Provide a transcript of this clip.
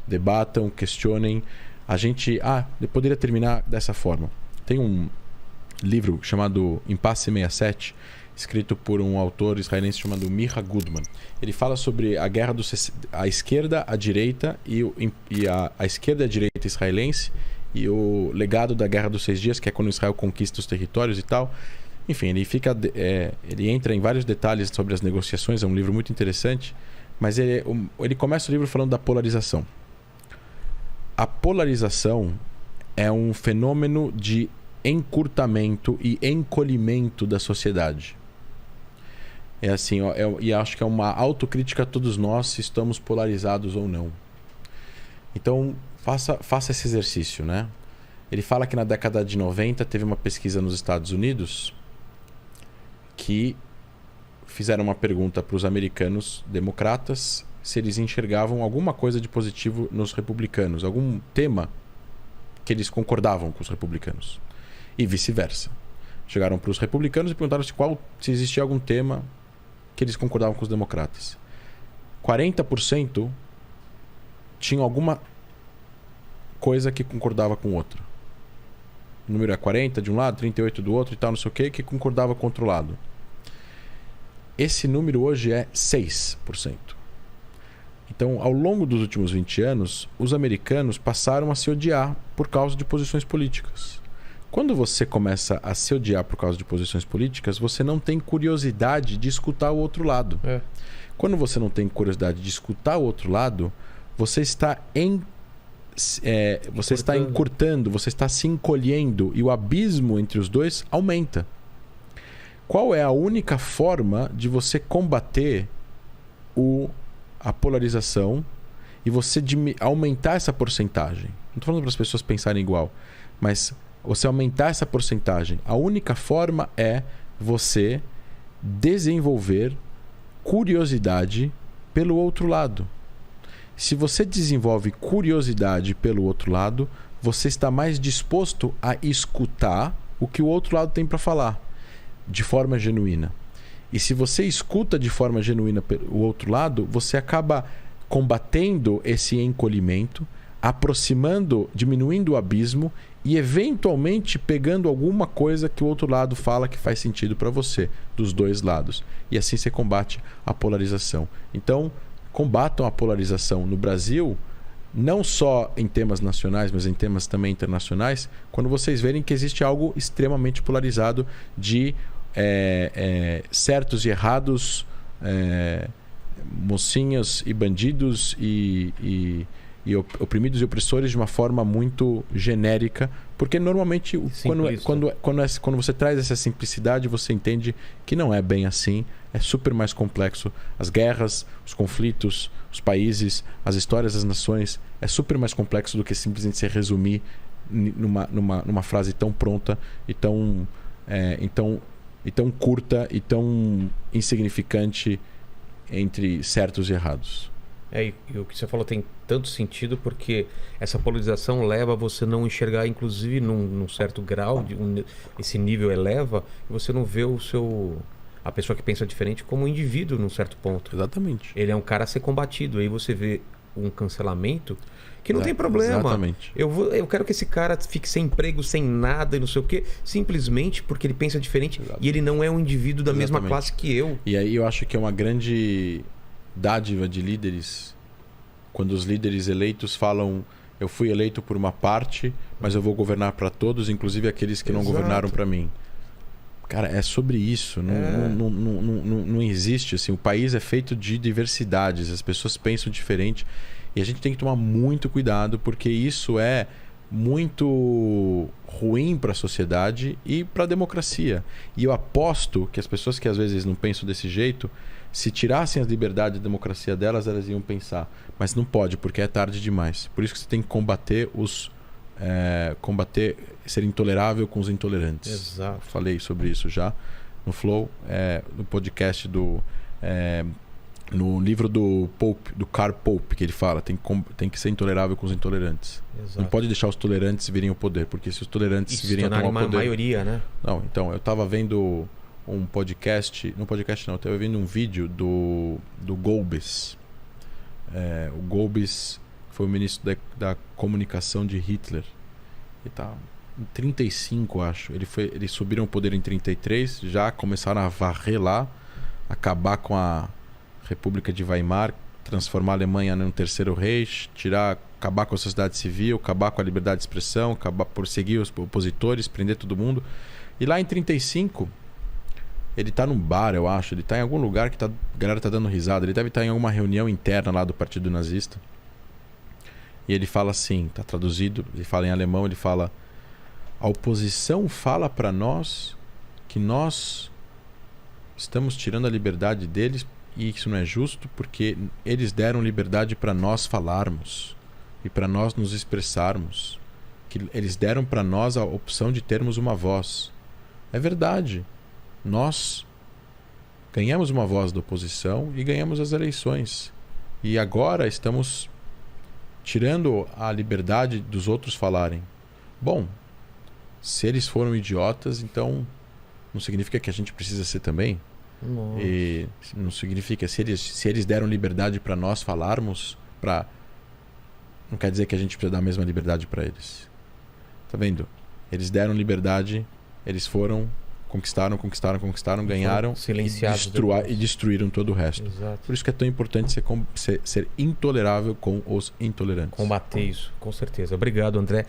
debatam, questionem. Eu poderia terminar dessa forma. Tem um livro chamado Impasse 67, escrito por um autor israelense chamado Micha Goodman. Ele fala sobre a guerra a esquerda, a direita a esquerda e a direita israelense e o legado da Guerra dos 6 Dias, que é quando Israel conquista os territórios e tal. Enfim, ele entra em vários detalhes sobre as negociações, é um livro muito interessante, mas ele começa o livro falando da polarização. A polarização é um fenômeno de encurtamento e encolhimento da sociedade. É assim, e acho que é uma autocrítica a todos nós se estamos polarizados ou não. Então, faça esse exercício, né? Ele fala que na década de 90 teve uma pesquisa nos Estados Unidos que fizeram uma pergunta para os americanos democratas se eles enxergavam alguma coisa de positivo nos republicanos, algum tema que eles concordavam com os republicanos. E vice-versa. Chegaram para os republicanos e perguntaram se existia algum tema que eles concordavam com os democratas. 40% tinham alguma coisa que concordava com o outro. O número é 40 de um lado, 38 do outro e tal, não sei o que concordava com o outro lado. Esse número hoje é 6%. Então, ao longo dos últimos 20 anos, os americanos passaram a se odiar por causa de posições políticas. Quando você começa a se odiar por causa de posições políticas, você não tem curiosidade de escutar o outro lado. Quando você não tem curiosidade de escutar o outro lado, você está encurtando, você está se encolhendo e o abismo entre os dois aumenta. Qual é a única forma de você combater a polarização e você aumentar essa porcentagem? Não estou falando para as pessoas pensarem igual, mas você aumentar essa porcentagem. A única forma é você desenvolver curiosidade pelo outro lado. Se você desenvolve curiosidade pelo outro lado, você está mais disposto a escutar o que o outro lado tem para falar, de forma genuína. E se você escuta de forma genuína o outro lado, você acaba combatendo esse encolhimento, diminuindo o abismo e eventualmente pegando alguma coisa que o outro lado fala que faz sentido para você, dos dois lados. E assim você combate a polarização. Então, combatam a polarização no Brasil, não só em temas nacionais, mas em temas também internacionais, quando vocês verem que existe algo extremamente polarizado de certos e errados, mocinhos e bandidos e oprimidos e opressores de uma forma muito genérica, porque normalmente quando você traz essa simplicidade, você entende que não é bem assim, é super mais complexo. As guerras, os conflitos, os países, as histórias das nações, é super mais complexo do que simplesmente se resumir numa frase tão pronta e tão curta e tão insignificante entre certos e errados. E o que você falou tem tanto sentido, porque essa polarização leva a você não enxergar, inclusive num certo grau, esse nível eleva, e você não vê a pessoa que pensa diferente como um indivíduo num certo ponto. Exatamente. Ele é um cara a ser combatido. Aí você vê um cancelamento que não tem problema. Exatamente. Eu quero que esse cara fique sem emprego, sem nada e não sei o quê, simplesmente porque ele pensa diferente. Exato. E ele não é um indivíduo da mesma classe que eu. E aí eu acho que é uma grande dádiva de líderes quando os líderes eleitos falam: eu fui eleito por uma parte, mas eu vou governar para todos, inclusive aqueles que não governaram para mim. Cara, é sobre isso. Não existe assim. O país é feito de diversidades, as pessoas pensam diferente e a gente tem que tomar muito cuidado, porque isso é muito ruim para a sociedade e para a democracia. E eu aposto que as pessoas que às vezes não pensam desse jeito, se tirassem as liberdades e a democracia delas, elas iam pensar. Mas não pode, porque é tarde demais. Por isso que você tem que combater ser intolerável com os intolerantes. Exato. Falei sobre isso já no Flow, no podcast no livro do Karl Popper, que ele fala, tem que ser intolerável com os intolerantes. Exato. Não pode deixar os tolerantes virem ao poder, porque se os tolerantes virem a tomar o poder... maioria, né? Não, então, eu estava vendo um podcast... Não podcast não, eu estava vendo um vídeo do Golbes. O Golbes foi o ministro da comunicação de Hitler. Ele tá em 35, acho. Eles subiram o poder em 33, já começaram a varrer lá, acabar com a República de Weimar, transformar a Alemanha num terceiro Reich, acabar com a sociedade civil, acabar com a liberdade de expressão, perseguir os opositores, prender todo mundo. E lá em 35, ele tá num bar, eu acho, ele tá em algum lugar que a galera tá dando risada, ele deve estar em alguma reunião interna lá do Partido Nazista. E ele fala assim, tá traduzido, ele fala em alemão, ele fala: a oposição fala para nós que nós estamos tirando a liberdade deles e isso não é justo porque eles deram liberdade para nós falarmos e para nós nos expressarmos, que eles deram para nós a opção de termos uma voz. É verdade, nós ganhamos uma voz da oposição e ganhamos as eleições e agora estamos tirando a liberdade dos outros falarem. Bom, se eles foram idiotas, então não significa que a gente precisa ser também. Nossa. E não significa, se eles deram liberdade para nós falarmos, não quer dizer que a gente precisa dar a mesma liberdade para eles. Tá vendo? Eles deram liberdade, eles foram, conquistaram, ganharam e destruíram todo o resto. Exato. Por isso que é tão importante ser intolerável com os intolerantes. Combater isso, com certeza. Obrigado, André.